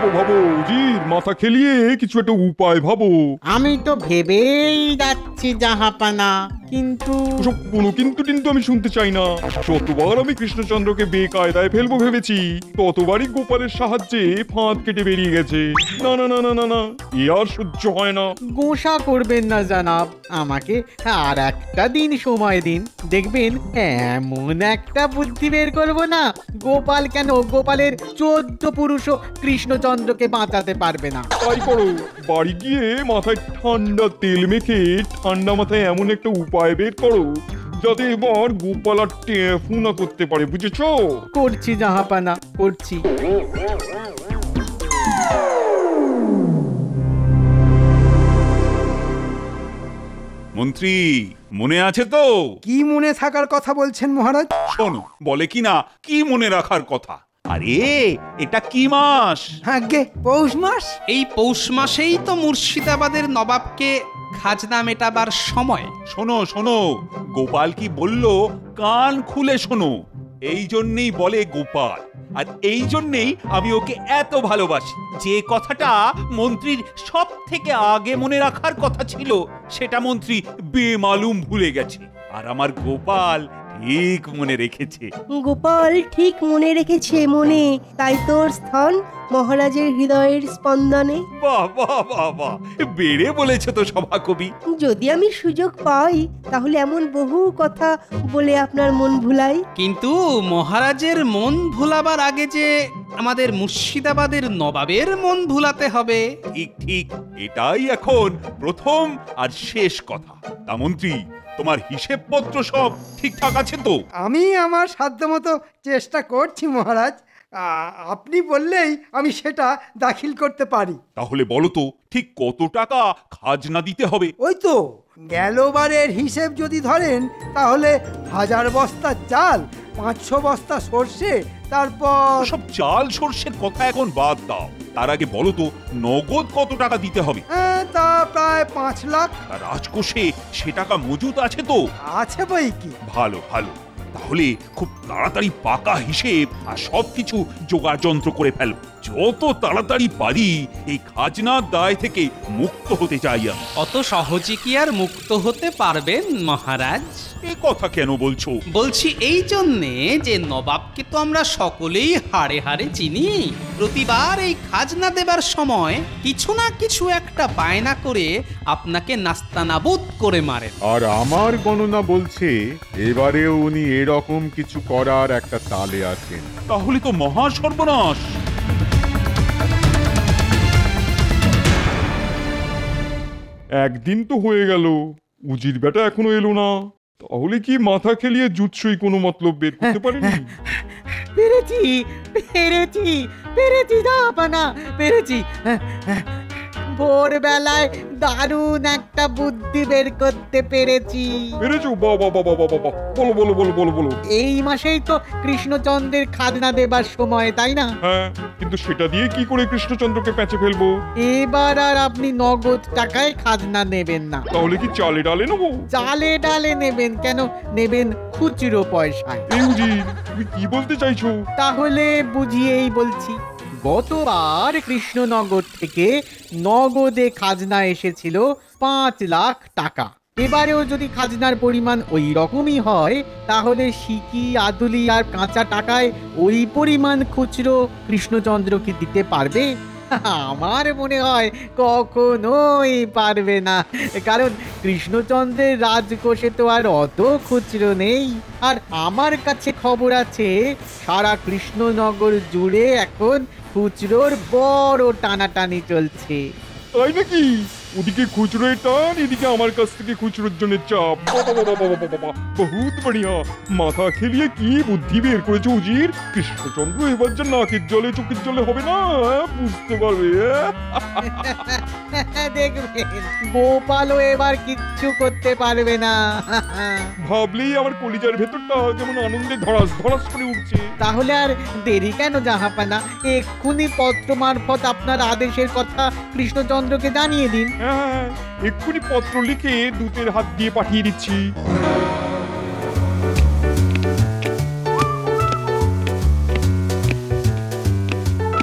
ভাবো ভাবো উজির, মাথা খেলিয়ে কিছু একটা উপায় ভাবো। আমি তো ভেবেই যাচ্ছি জাহাপানা, কিন্তু ওসব কোনো কিন্তু টিন্তু আমি শুনতে চাই না। যতবার আমি কৃষ্ণচন্দ্রকে বেকায়দায় ফেলবো ভেবেছি, ততবারই গোপালের সাহায্যে ফাঁদ কেটে বেরিয়ে গেছে। না না না না না না, এ আর সহ্য হয় না। গোসা করবেন না জানাব, আমাকে আর একটা দিন সময় দিন, দেখবেন এমন একটা বুদ্ধি বের করবো না, গোপাল কেন, গোপালের 14 পুরুষও কৃষ্ণচন্দ্রকে বাঁচাতে পারবে না। তাই করো, বাড়ি গিয়ে মাথায় ঠান্ডা তেল মেখে ঠান্ডা মাথায় এমন একটা উপায় বের করো যাতে এবার গোপাল আর টেফু না করতে পারে, বুঝেছো? করছি জাহাপানা, করছি। মন্ত্রী, মনে আছে তো? কি মনে থাকার কথা বলছেন মহারাজ? শোনো, বলে কিনা কি মনে রাখার কথা। আরে এটা কি মাস? আগে পৌষ মাস। এই পৌষ মাসেই তো মুর্শিদাবাদের নবাবকে খাজনা মেটাবার সময়। শোনো শোনো, গোপাল কি বলল কান খুলে শোনো। এই জন্যেই বলে গোপাল, আর এই জন্যেই আমি ওকে এত ভালোবাসি। যে কথাটা মন্ত্রীর সব থেকে আগে মনে রাখার কথা ছিল, সেটা মন্ত্রী বেমালুম ভুলে গেছে। আর আমার গোপাল ঠিক মনে রেখেছে। গোপাল ঠিক মনে রেখেছে মনে, তাই তোর স্থান মহারাজের হৃদয়ের স্পন্দনে। বাহ বাহ বাহ বাহ, বেড়ে বলেছে তো সভাকবি। যদি আমি সুযোগ পাই তাহলে এমন বহু কথা বলে আপনার মন ভুলাই। কিন্তু মহারাজের মন ভুলাবার আগে যে আমাদের মুর্শিদাবাদের নবাবের মন ভুলাতে হবে। ঠিক ঠিক, এটাই এখন প্রথম আর শেষ কথা। তা মন্ত্রী, তোমার হিসেবপত্র সব ঠিকঠাক আছে তো? আমি আমার সাধ্যমতো চেষ্টা করছি মহারাজ। আপনি বললেই আমি সেটা দাখিল করতে পারি। তাহলে বলো তো ঠিক কত টাকা খাজনা দিতে হবে? ওই তো গেলবারের হিসেব যদি ধরেন তাহলে 1000 বস্তা চাল, 500 বস্তা সর্ষে, তারপর সব চাল সর্ষের কথা এখন বাদ দাও। তার আগে বলো তো নগদ কত টাকা দিতে হবে? তা প্রায় 5 লাখ। আর রাজকোষে সে টাকা মজুদ আছে তো? আছে বই কি। ভালো ভালো, তাহলে খুব তাড়াতাড়ি পাকা হিসেব আর সবকিছু জোগাড় যন্ত্র করে ফেলো। যত তাড়াতাড়ি পারি এই খাজনার দায় থেকে মুক্ত হতে চাই আমি। অত সহজে কি আর মুক্ত হতে পারবেন মহারাজ? এ কথা কেন বলছো? বলছি এই জন্যে যে নবাবকে তো আমরা সকলেই হাড়ে হাড়ে চিনি। প্রতিবার এই খাজনা দেবার সময় কিছু না কিছু একটা বায়না করে আপনাকে নাস্তানাবুদ করে মারেন। আর আমার গণনা বলছে এবারেও উনি এরকম কিছু করার একটা তালে আছেন। তাহলে তো মহা সর্বনাশ। একদিন তো হয়ে গেল, উজির বেটা এখনো এলো না। তাহলে কি মাথা খেলিয়ে জুৎসই কোনো মতলব বের করতে পারেনি? পেরেছি পেরেছি পেরেছি জাহাপানা, পেরেছি। ভোরবেলায় দারুণ একটা বুদ্ধি বের করতে পেরেছি। পেরেছো? বাবা বাবা বাবা বাবা, বলো বলো বলো বলো বলো। এই মাসেই তো কৃষ্ণচন্দ্রের খাজনা দেবার সময়, তাই না? হ্যাঁ, কিন্তু সেটা দিয়ে কি করে কৃষ্ণচন্দ্রকে প্যাঁচে ফেলবো? এবার আর আপনি নগদ টাকায় খাজনা নেবেন না। তাহলে কি চালে ডালে নেবো? চালে ডালে নেবেন কেন, নেবেন খুচরো পয়সায়। এই উজির, তুমি কি বলতে চাইছো? তাহলে বুঝিয়েই বলছি। গতবার কৃষ্ণনগর থেকে নগদে খাজনা এসেছিল 5 লাখ টাকা। এবারেও যদি খাজনার পরিমাণ ওই রকমই হয়, তাহলে সিকি, আদুলি আর কাঁচা টাকায় ওই পরিমাণ খুচরো কৃষ্ণচন্দ্র কি দিতে পারবে? আমার মনে হয় কখনোই পারবে না, কারণ কৃষ্ণচন্দ্রের রাজকোষে তো আর অত খুচরো নেই। আর আমার কাছে খবর আছে সারা কৃষ্ণনগর জুড়ে এখন খুচরোর বড় টানাটানি চলছে। তাই নাকি? ওদিকে খুচরোর টান, এদিকে আমার কাছ থেকে খুচরোর জন্য চাপ। বাবা বাবা বাবা বাবা বাবা, বহুত বড়িয়া। মাথা খেলিয়ে কি বুদ্ধি বের করেছো উজির। কৃষ্ণচন্দ্র এবার যা নাকের জলে চোখের জলে হবে না, বুঝতে পারবে। দেখবেন গোপালও এবার কিচ্ছু করতে পারবে না। ভাবলেই আমার কলিজার ভেতরটা যেমন আনন্দে ধরাস ধরাস করে উঠছে। তাহলে আর দেরি কেন জাহাপানা, এক্ষুনি পত্র মারফত আপনার আদেশের কথা কৃষ্ণচন্দ্রকে জানিয়ে দিন। হ্যাঁ, এক্ষুনি পত্র লিখে দূতের হাত দিয়ে পাঠিয়ে দিচ্ছি।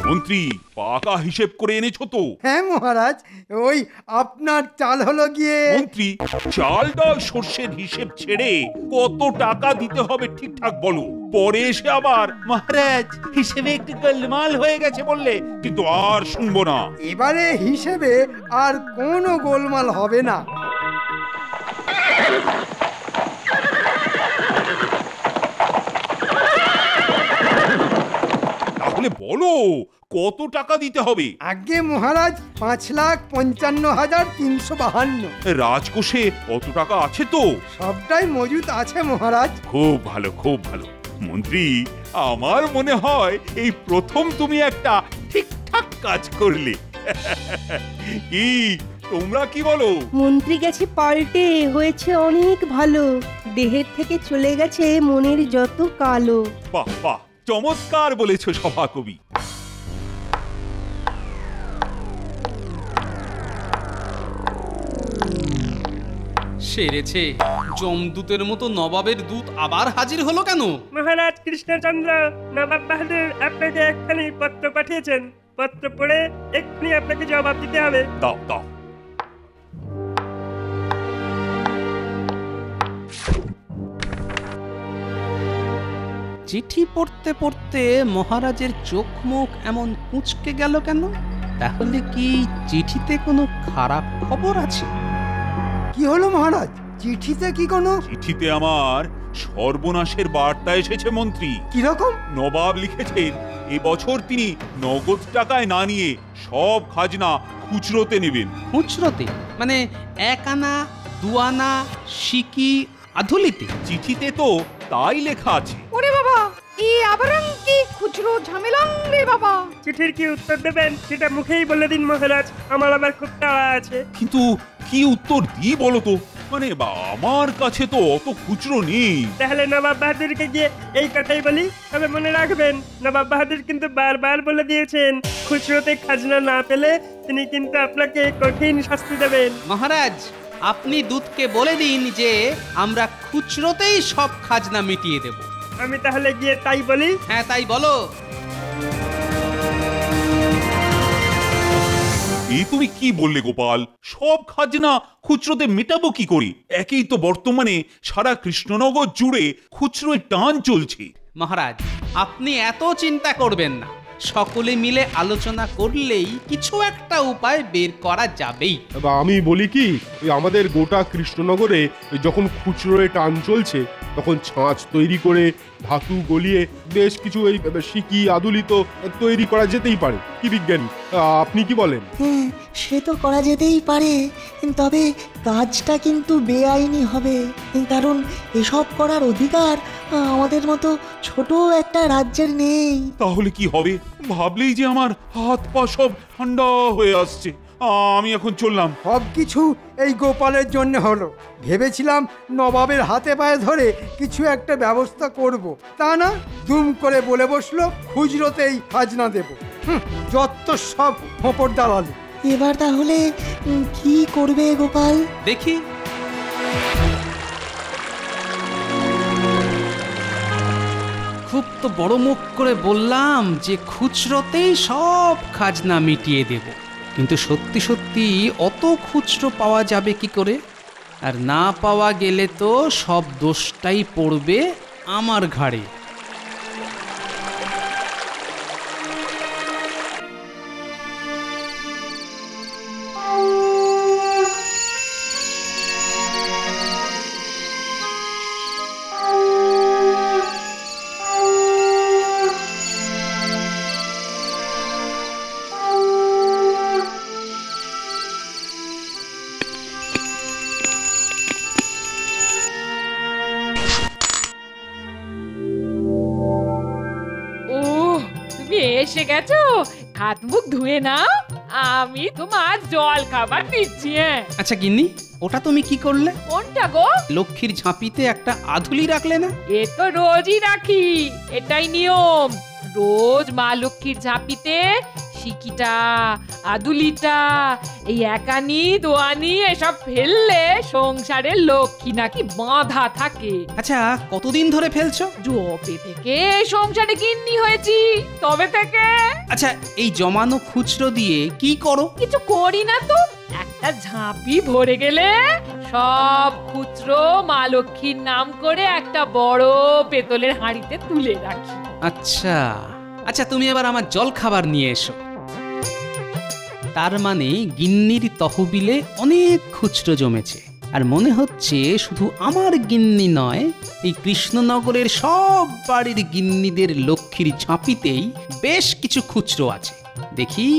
মন্ত্রী পাকা হিসেব করে এনেছো তো? হ্যাঁ মহারাজ, ওই আপনার চাল হলো গিয়ে মন্ত্রী, চাল ডাল সর্ষের হিসেব ছেড়ে কত টাকা দিতে হবে ঠিকঠাক বলো। পরে এসে আবার মহারাজ হিসেবে একটু গোলমাল হয়ে গেছে বললে কিন্তু আর শুনবো না। এবারে হিসেবে আর কোনো গোলমাল হবে না। তাহলে বলো কত টাকা দিতে হবে? আগে মহারাজ 5,55,352। রাজকোষে কত টাকা আছে তো? সবটাই মজুদ আছে মহারাজ। খুব ভালো, খুব ভালো। মন্ত্রী, আমার মনে হয় এই প্রথম তুমি একটা ঠিকঠাক কাজ করলে। কি তোমরা কি বলো? মন্ত্রী গেছে পাল্টে, হয়েছে অনেক ভালো। দেহের থেকে চলে গেছে মনের যত কালো। বাহ বাহ, চমৎকার বলেছো সভাকবি। সেরেছে, জমদূতের মতো নবাবের দূত আবার হাজির হলো কেন? মহারাজ কৃষ্ণচন্দ্র নবাব বাহাদুর আপনাকে একখানি পত্র পাঠিয়েছেন। পত্র পড়ে এক্ষুনি আপনাকে জবাব দিতে হবে। দাও দাও। চিঠি পড়তে পড়তে মহারাজের চোখ মুখ এমন কুঁচকে গেল কেন? তাহলে কি চিঠিতে কোনো খারাপ খবর আছে? কি হলো মহারাজ, চিঠিতে কি কোনো? চিঠিতে আমার সর্বনাশের বার্তা এসেছে মন্ত্রী। কিরকম? নবাব লিখেছেন এবছর তিনি নগদ টাকায় না নিয়ে সব খাজনা খুচরোতে নেবেন। খুচরোতে মানে 1 আনা 2 আনা সিকি আধুলিতে? চিঠিতে তো তাই লেখা আছে। ওরে বাবা, এই আবরং কি খুচরো ঝামেলাং রে বাবা। চিঠির কি উত্তর দেবেন সেটা মুখেই বলে দিন মহারাজ, আমার আবার খুব তাড়া আছে। কিন্তু কি উত্তর দিই বলো তো? মানে আমার কাছে তো অত খুচরো নেই। তাহলে নবাব বাহাদুরকে গিয়ে এই কথাই বলি। তবে মনে রাখবেন, নবাব বাহাদুর কিন্তু বারবার বলে দিয়েছেন খুচরোতে খাজনা না পেলে তিনি কিন্তু আপনাকে কঠিন শাস্তি দেবেন। মহারাজ, আপনি দূতকে বলে দিন যে আমরা খুচরোতেই সব খাজনা মিটিয়ে দেব। আমি তাহলে গিয়ে তাই বলি। হ্যাঁ, তাই বলো। এই তুমি কি বললে গোপাল? সব খাজনা খুচরোতে মেটাবো কি করে? একেই তো বর্তমানে সারা কৃষ্ণনগর জুড়ে খুচরোয় টান চলছে। মহারাজ, আপনি এত চিন্তা করবেন না। সকলে মিলে আলোচনা করলেই কিছু একটা উপায় বের করা যাবেই। বা আমি বলি কি, ওই আমাদের গোটা কৃষ্ণনগরে যখন খুচরোয় টান চলছে তখন ছাঁচ তৈরি করে ধাতু গলিয়ে বেশ কিছু এই সিকি আদুলি তো তৈরি করা যেতেই পারে। কি বিজ্ঞানী, আপনি কি বলেন? হ্যাঁ, সে তো করা যেতেই পারে, তবে কাজটা কিন্তু বেআইনি হবে। কারণ এসব করার অধিকার আমাদের মতো ছোট একটা রাজ্যের নেই। তাহলে কি হবে? ভাবলেই যে আমার হাত পা সব ঠান্ডা হয়ে আসছে। আমি এখন চললাম। সব কিছু এই গোপালের জন্য হলো। ভেবেছিলাম নবাবের হাতে পায়ে ধরে কিছু একটা ব্যবস্থা করব, তা না, দুম করে বলে বসলো খুচরোতেই খাজনা দেব। যত সব হোঁপড় দালালি। এবার তাহলে কি করবে গোপাল? দেখি। খুব তো বড় মুখ করে বললাম যে খুচরোতেই সব খাজনা মিটিয়ে দেব, কিন্তু সত্যি সত্যি অত খুচরো পাওয়া যাবে কি করে? আর না পাওয়া গেলে তো সব দোষটাই পড়বে আমার ঘাড়ে। এসে গেছো, হাত মুখ ধুয়ে নাও, আমি তোমার জল খাবার দিচ্ছি। আচ্ছা গিন্নি, ওটা তুমি কি করলে? কোনটা গো? লক্ষ্মীর ঝাঁপিতে একটা আধুলি রাখলে না? এ তো রোজই রাখি, এটাই নিয়ম। রোজ মা লক্ষ্মীর ঝাঁপিতে টিকিটা আদুলিটা এই একানি দোয়ানি এসব ফেললে সংসারের লক্ষ্মী নাকি বাঁধা থাকে। আচ্ছা, কতদিন ধরে ফেলছো? জবে থেকে সংসারে গিন্নি হয়েছি তবে থেকে। আচ্ছা, এই জমানো খুচরো দিয়ে কি করো? কিছু করি না তো, একটা ঝাঁপি ভরে গেলে সব খুচরো মা লক্ষ্মীর নাম করে একটা বড় পেতলের হাঁড়িতে তুলে রাখি। আচ্ছা আচ্ছা, তুমি এবার আমার জল খাবার নিয়ে এসো। তার মানে গিন্নির তহবিলে অনেক খুচরো জমেছে, আর মনে হচ্ছে শুধু আমার গিন্নি নয়, এই কৃষ্ণনগরের সব বাড়ির গিন্নিদের লক্ষ্মীর ঝাঁপিতেই বেশ কিছু খুচরো আছে। দেখি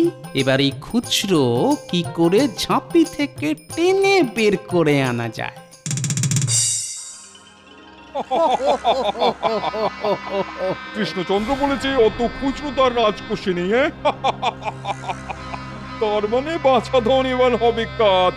এবার এই খুচরো কি করে ঝাঁপি থেকে টেনে বের করে আনা যায়। কৃষ্ণচন্দ্র বলেছে অত খুচরো তার রাজকোষে নেই। তার মানে বাছা ধন এবার হবে কাজ।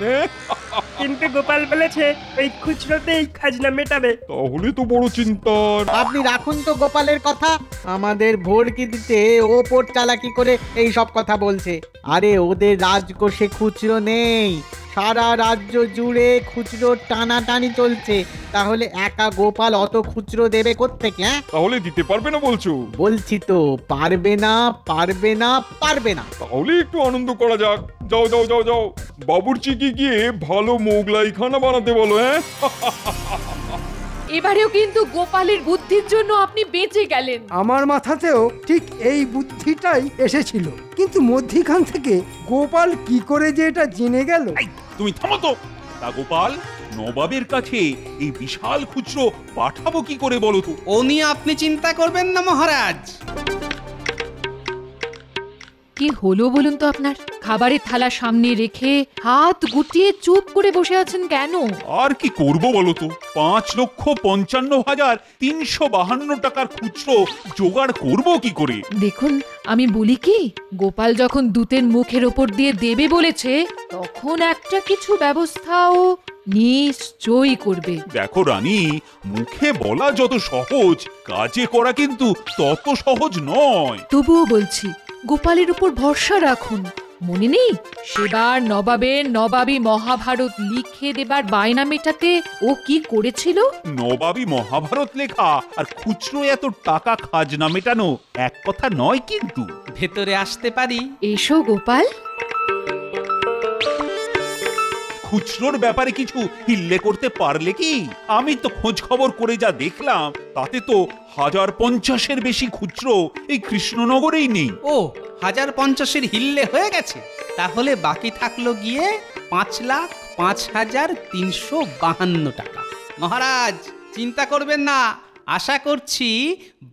কিন্তু গোপাল বলেছে ওই খুচরোতেই খাজনা মেটাবে। তাহলে তো বড় চিন্তার। আপনি রাখুন তো গোপালের কথা, আমাদের ভোরকি দিতে ওপর চালাকি করে এই সব কথা বলছে। আরে ওদের রাজকোষে খুচরো নেই, সারা রাজ্য জুড়ে খুচরো টানাটানি চলছে। তাহলে একা গোপাল অত খুচরো দেবে কোত্থেকে? তাহলে দিতে পারবে না বলছো? বলছি তো পারবে না, পারবে না, পারবে না। তাহলে একটু আনন্দ করা যাক। যাও যাও যাও যাও, বাবুর্চিকে গিয়ে ভালো মোগলাই খানা বানাতে বলো। এবারেও কিন্তু গোপালের বুদ্ধির জন্য আপনি বেঁচে গেলেন। আমার মাথাতেও ঠিক এই বুদ্ধিটাই এসেছিল, কিন্তু মধ্যিখান থেকে গোপাল কি করে যে এটা জেনে গেল। তুমি থামো তো। তা গোপাল, নবাবের কাছে এই বিশাল খুচরো পাঠাবো কি করে বলো তো? ও নিয়ে আপনি চিন্তা করবেন না মহারাজ। কি হলো বলুন তো আপনার? খাবারের থালা সামনে রেখে হাত গুটিয়ে চুপ করে বসে আছেন কেন? আর কি করব বলো তো? ৫,৫৫,৩৫২ টাকার খুচরো জোগাড় করব কি করে? দেখুন, আমি বলি কি, গোপাল যখন দূতের মুখের ওপর দিয়ে দেবে বলেছে, তখন একটা কিছু ব্যবস্থাও নিশ্চয়ই করবে। দেখো রানী, মুখে বলা যত সহজ, কাজে করা কিন্তু তত সহজ নয়। তবুও বলছি, গোপালের উপর ভরসা রাখুন। মনে নেই সেবার নবাবের নবাবী মহাভারত লিখে দেবার বায়না মেটাতে ও কি করেছিল? নবাবী মহাভারত লেখা আর খুচরো এত টাকা খাজনা মেটানো এক কথা নয় কিন্তু। ভেতরে আসতে পারি? এসো গোপাল। খুচরোর ব্যাপারে কিছু হিল্লে করতে পারলে কি? আমি তো খোঁজ খবর করে যা দেখলাম, তাতে তো ১,০৫০-এর বেশি খুচরো এই কৃষ্ণনগরেই নেই। ও, ১,০৫০-এর হিল্লে হয়ে গেছে। তাহলে বাকি থাকলো গিয়ে ৫,০৫,৩৫২ টাকা। মহারাজ চিন্তা করবেন না, আশা করছি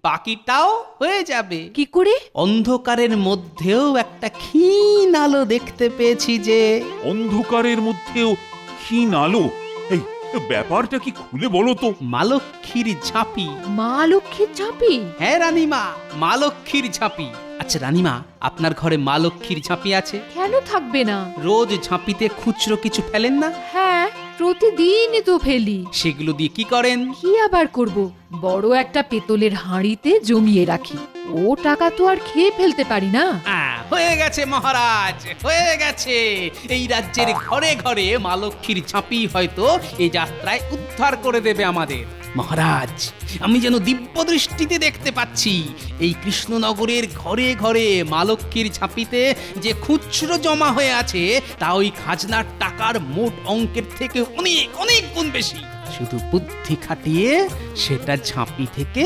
বাকিটাও হয়ে যাবে। কি করে? অন্ধকারের মধ্যেও একটা ক্ষীণ আলো দেখতে পেয়েছি যে। অন্ধকারের মধ্যেও ক্ষীণ আলো? এই ব্যাপারটা কি খুলে বলো তো। মা লক্ষ্মীর ঝাঁপি। মা লক্ষ্মীর ঝাঁপি? হ্যাঁ রানীমা, মা লক্ষ্মীর ঝাঁপি। আচ্ছা রানীমা, আপনার ঘরে মা লক্ষ্মীর ঝাঁপি আছে? কেন থাকবে না? রোজ ঝাঁপিতে খুচরো কিছু ফেলেন না? হ্যাঁ, প্রতিদিনই তো ফেলি। সেগুলো দিয়ে কি করেন? কি আবার করব, বড় একটা পেতলের হাঁড়িতে জমিয়ে রাখি। ও টাকা তো আর খেয়ে ফেলতে পারি না। হয়ে গেছে মহারাজ, হয়ে গেছে। এই রাজ্যের ঘরে ঘরে মা লক্ষ্মীর ঝাঁপি হয়তো এই যাত্রায় উদ্ধার করে দেবে আমাদের। মহারাজ, আমি যেন দিব্য দৃষ্টিতে দেখতে পাচ্ছি এই কৃষ্ণনগরের ঘরে ঘরে মা লক্ষ্মীর ঝাঁপিতে যে খুচরো জমা হয়ে আছে, তা ওই খাজনার টাকার মোট অঙ্কের থেকে অনেক অনেক গুণ বেশি। শুধু বুদ্ধি খাটিয়ে সেটা ঝাঁপি থেকে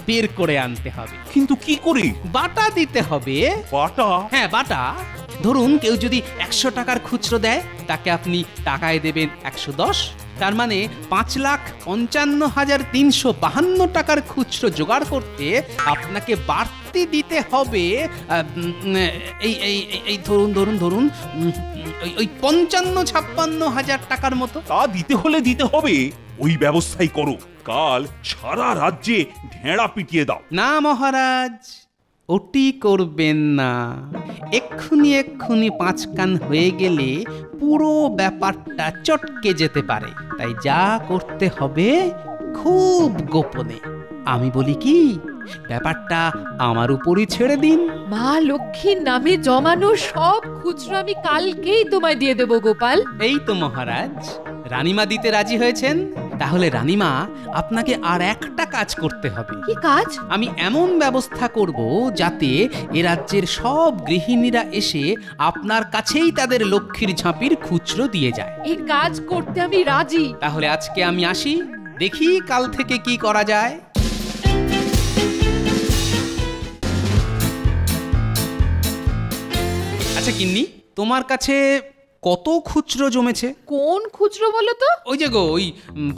বের করে আনতে হবে। কিন্তু কি করে? বাটা দিতে হবে। বাটা? হ্যাঁ, বাটা। ধরুন কেউ যদি ১০০ টাকার খুচরো দেয়, তাকে আপনি টাকায় দেবেন ১১০। তার মানে ৫,৫৫,৩৫২ টাকার খুচরো জোগাড় করতে আপনাকে বাড়তি দিতে হবে এই ধরুন ওই ৫৫-৫৬ টাকার মতো। তা দিতে হলে দিতে হবে। ওই ব্যবস্থাই করো, কাল সারা রাজ্যে ঢেঁড়া পিটিয়ে দাও। না মহারাজ, ওটি করবেন না। এক্ষুনি ৫ কান হয়ে গেলে পুরো ব্যাপারটা চটকে যেতে পারে। তাই যা করতে হবে খুব গোপনে। আমি বলি কি, ব্যাপারটা আমার উপরই ছেড়ে দিন। মা লক্ষ্মীর নামে জমানো সব খুচরো আমি কালকেই তোমায় দিয়ে দেবো গোপাল। এই তো মহারাজ, রানীমা দিতে রাজি হয়েছেন। তাহলে রানীমা, আপনাকে আর একটা কাজ করতে হবে। কি কাজ? আমি এমন ব্যবস্থা করব যাতে এ রাজ্যের সব গৃহিণীরা এসে আপনার কাছেই তাদের লক্ষ্মীর ঝাঁপির খুচরো দিয়ে যায়। এই কাজ করতে আমি রাজি। তাহলে আজকে আমি আসি, দেখি কাল থেকে কি করা যায়। আচ্ছা গিন্নি, তোমার কাছে কত খুচরো জমেছে? কোন খুচরো বলো তো? ওই যে গো, ওই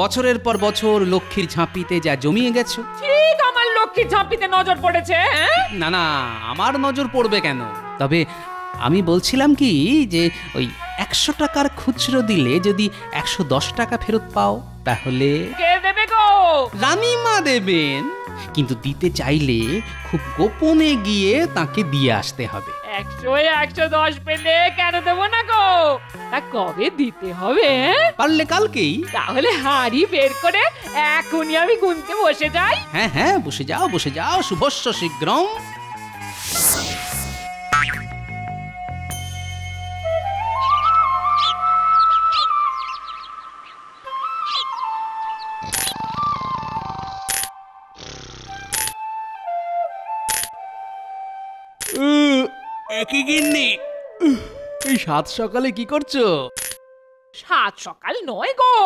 বছরের পর বছর লক্ষ্মীর ঝাঁপিতে যা জমিয়ে গেছো। ঠিক আমার লক্ষ্মীর ঝাঁপিতে নজর পড়েছে। না না, আমার নজর পড়বে কেন? তবে আমি বলছিলাম কি যে ওই 100 টাকার খুচরো দিলে যদি 110 টাকা ফেরত পাও তাহলে। কে দেবে গো? রানীমা দেবেন, কিন্তু দিতে চাইলে খুব গোপনে গিয়ে তাকে দিয়ে আসতে হবে। 100-110 পেলে কেন দেবো না গো? তা কবে দিতে হবে? পারলে কালকেই। তাহলে হাড়ি বের করে এখনই আমি গুনতে বসে যাই। হ্যাঁ হ্যাঁ, বসে যাও বসে যাও, শুভস্য শীঘ্রম। একই গিন্নি, এই সাত সকালে কি করছো? সাত সকাল নয় গো,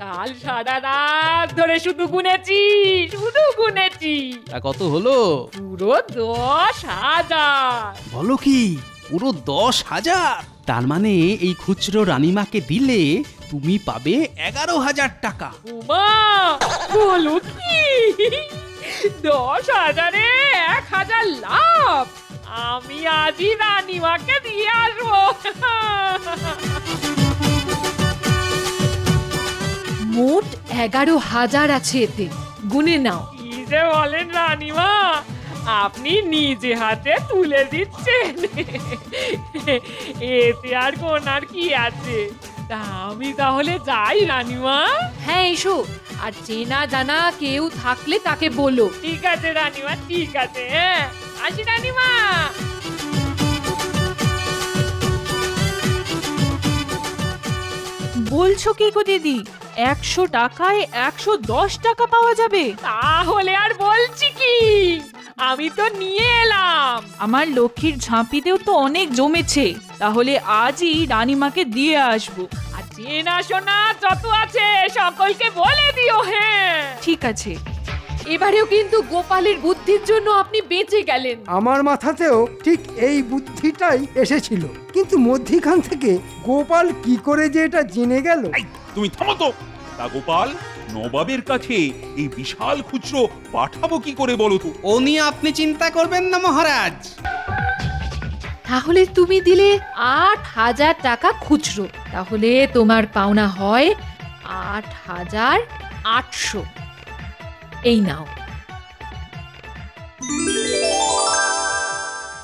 কাল সারা রাত ধরে শুধু গুনেছি। তা কত হলো? পুরো 10,000। বলো কি, পুরো 10,000? তার মানে এই খুচরো রানীমাকে দিলে তুমি পাবে 11,000 টাকা। উমা, বলো কি? 10,000-এ 1,000 লাভ। আমি আজই রানীমাকে দিয়ে আসবো। মোট 11,000 আছে এতে, গুনে নাও। কি যে বলেন রানীমা, আপনি নিজে হাতে তুলে দিচ্ছেন, এতে আর গোনার কি আছে? তা আমি তাহলে যাই রানীমা। হ্যাঁ এসো, আর চেনা জানা কেউ থাকলে তাকে বলো। ঠিক আছে রানীমা, ঠিক আছে। হ্যাঁ আসি রানীমা। বলছো কি গো দিদি, 100 টাকায় 110 টাকা পাওয়া যাবে? তাহলে আর বলছি কি, আমি তো নিয়ে এলাম। আমার লক্ষ্মীর ঝাঁপিতেও তো অনেক জমেছে, তাহলে আজই রানীমাকে দিয়ে আসবো। আর চেনা শোনা যত আছে সকলকে বলে দিও। হ্যাঁ ঠিক আছে। এবারেও কিন্তু গোপালের বুদ্ধির জন্য আপনি বেঁচে গেলেন। আমার মাথাতেও ঠিক এই বুদ্ধিটাই এসেছিল, কিন্তু মধ্যিখান থেকে গোপাল কি করে যে এটা জেনে গেল। তুমি থামো তো। তা গোপাল, নবাবের কাছে এই বিশাল খুচরো পাঠাবো কি করে বলো তো? ও নিয়ে আপনি চিন্তা করবেন না মহারাজ। তাহলে তুমি দিলে 8,000 টাকা খুচরো, তাহলে তোমার পাওনা হয় 8,800। এই নাও।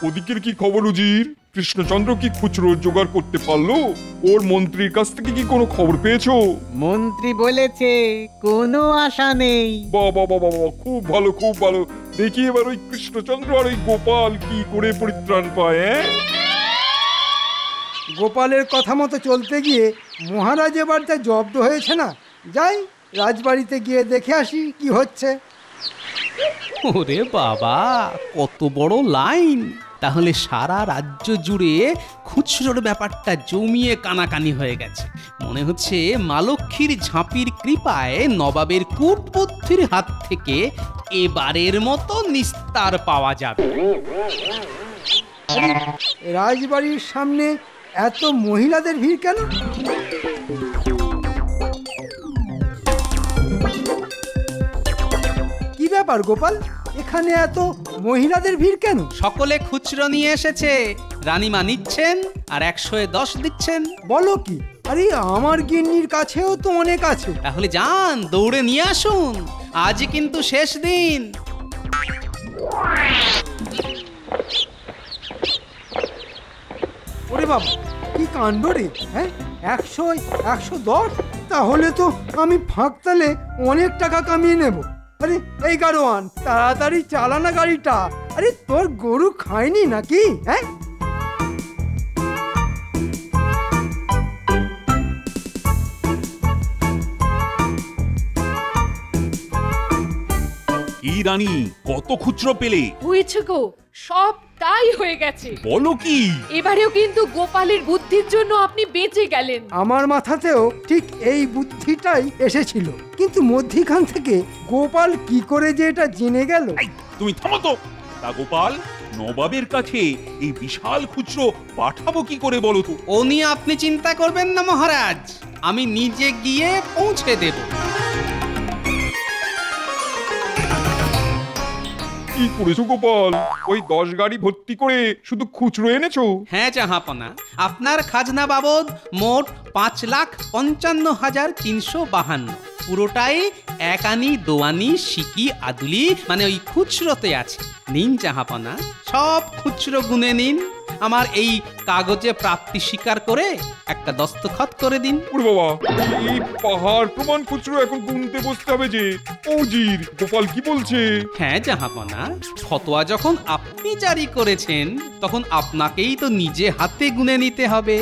ওদিকের কি খবর উজির? কৃষ্ণচন্দ্র কি খুচরো জোগাড় করতে পারলো? ওর মন্ত্রীর কাছ থেকে কি কোনো খবর পেয়েছো? মন্ত্রী বলেছে কোনো আশা নেই। বাবা বাবা বাবা, খুব ভালো খুব ভালো। দেখি এবার ওই কৃষ্ণচন্দ্র আর ওই গোপাল কি করে পরিত্রাণ পায়। গোপালের কথা মতো চলতে গিয়ে মহারাজ এবার যা জব্দ হয়েছে না। যাই রাজবাড়িতে গিয়ে দেখে আসি কি হচ্ছে। ওরে বাবা, কত বড় লাইন! তাহলে সারা রাজ্য জুড়ে খুচরোর ব্যাপারটা জমিয়ে কানাকানি হয়ে গেছে। মনে হচ্ছে মা লক্ষ্মীর ঝাঁপির কৃপায় নবাবের কূটবুদ্ধির হাত থেকে এবারের মতো নিস্তার পাওয়া যাবে। রাজবাড়ির সামনে এত মহিলাদের ভিড় কেন? কি ব্যাপার গোপাল, এখানে এত মহিলাদের ভিড় কেন? সকলে খুচরো নিয়ে এসেছে, রানীমা নিচ্ছেন আর 110 দিচ্ছেন। বলো কি? আরে আমার গিন্নির কাছেও তো অনেক আছে। তাহলে যান, দৌড়ে নিয়ে আসুন, আজ কিন্তু শেষ দিন। ওরে বাবা, কি কাণ্ড রে! হ্যাঁ, 100, 110? তাহলে তো আমি ফাঁক তালে অনেক টাকা কামিয়ে নেব। আরে এই গাড়োয়ান, তাড়াতাড়ি চালানা গাড়িটা। আরে তোর গরু খায়নি নাকি? হ্যাঁ, কি রানী, কত খুচরো পেলে? হয়েছে গো, সবটাই হয়ে গেছে। বলো কি? এবারেও কিন্তু গোপালের বুদ্ধির জন্য আপনি বেঁচে গেলেন। আমার মাথাতেও ঠিক এই বুদ্ধিটাই এসেছিল, কিন্তু মধ্যিখান থেকে গোপাল কি করে যে এটা জেনে গেল। এই, তুমি থামো তো। তা গোপাল, নবাবের কাছে এই বিশাল খুচরো পাঠাবো কি করে বলো তো? ও নিয়ে আপনি চিন্তা করবেন না মহারাজ, আমি নিজে গিয়ে পৌঁছে দেব। কি করেছো গোপাল? ওই 10 গাড়ি ভর্তি করে শুধু খুচরো এনেছো? হ্যাঁ জাহাপনা, আপনার খাজনা বাবদ মোট 5,55,352, পুরোটাই এক আনি, দোয়ানি, সিকি, আদুলি মানে ওই খুচরোতে আছে। নিন জাহাপনা, সব খুচরো গুনে নিন, আমার এই কাগজে প্রাপ্তি স্বীকার করে একটা দস্তখত করে দিন। ওরে বাবা, এই পাহাড় প্রমাণ খুচরো এখন গুনতে বসতে হবে যে। ওজির, গোপাল কি বলছে? হ্যাঁ জাহাপনা, ফতোয়া যখন আপনি জারি করেছেন তখন আপনাকেই তো নিজে হাতে গুনে নিতে হবে।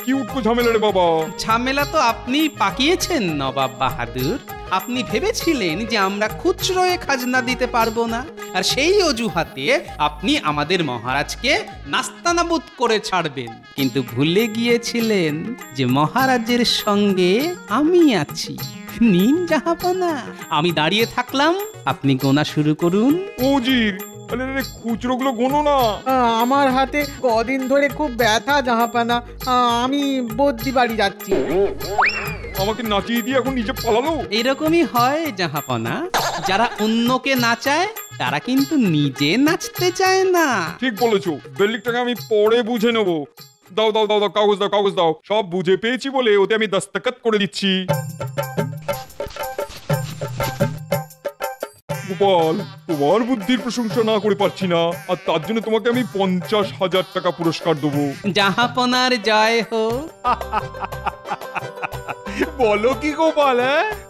কি উঠকো ঝামেলা রে বাবা? ঝামেলা তো আপনি পাকিয়েছেন নবাব বাহাদুর। আপনি ভেবেছিলেন যে আমরা খুচরোয় খাজনা দিতে পারবো না, আর সেই অজুহাতে আপনি আমাদের মহারাজকে নাস্তানাবুদ করে ছাড়বেন, কিন্তু ভুলে গিয়েছিলেন যে মহারাজের সঙ্গে আমি আছি। নিন জাহাপনা, আমি দাঁড়িয়ে থাকলাম, আপনি গোনা শুরু করুন। ওজির, আরে খুচরো গুলো গোনো না। আমার হাতে কদিন ধরে খুব ব্যথা জাহাপানা, আমি বদ্যি বাড়ি যাচ্ছি। আমাকে নাচিয়ে দিয়ে এখন নিচে পালালো। এরকমই হয় জাহাপনা, যারা অন্যকে নাচায় তারা কিন্তু নিজে নাচতে চায় না। ঠিক বলেছো, বেল্লিকটাকে আমি পরে বুঝে নেবো। দাও দাও দাও দাও, কাগজ দাও, কাগজ দাও। সব বুঝে পেয়েছি বলে ওতে আমি দস্তখত করে দিচ্ছি। গোপাল, তোমার বুদ্ধির প্রশংসা না করে পারছি না, আর তার জন্য তোমাকে আমি 50,000 টাকা পুরস্কার দেবো। জাহাপনার জয় হোক। বলো কি গোপাল,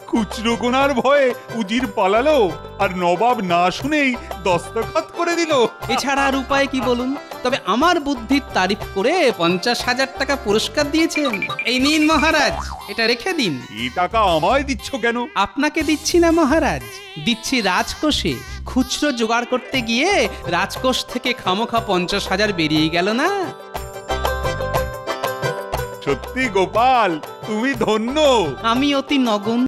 খুচরো গোনার ভয়ে উজির পালালো আর নবাব না শুনেই দস্তখত করে দিল। এছাড়া আর উপায় কি বলুন? তবে আমার বুদ্ধির তারিফ করে 50,000 টাকা পুরস্কার দিয়েছেন। এই নিন মহারাজ, এটা রেখে দিন। এই টাকা আমায় দিচ্ছ কেন? আপনাকে দিচ্ছি না মহারাজ, দিচ্ছি রাজকোষে। খুচরো জোগাড় করতে গিয়ে রাজকোষ থেকে খামোখা 50,000 বেরিয়ে গেল না। সত্যি গোপাল, তুমি ধন্য। আমি অতি নগণ্য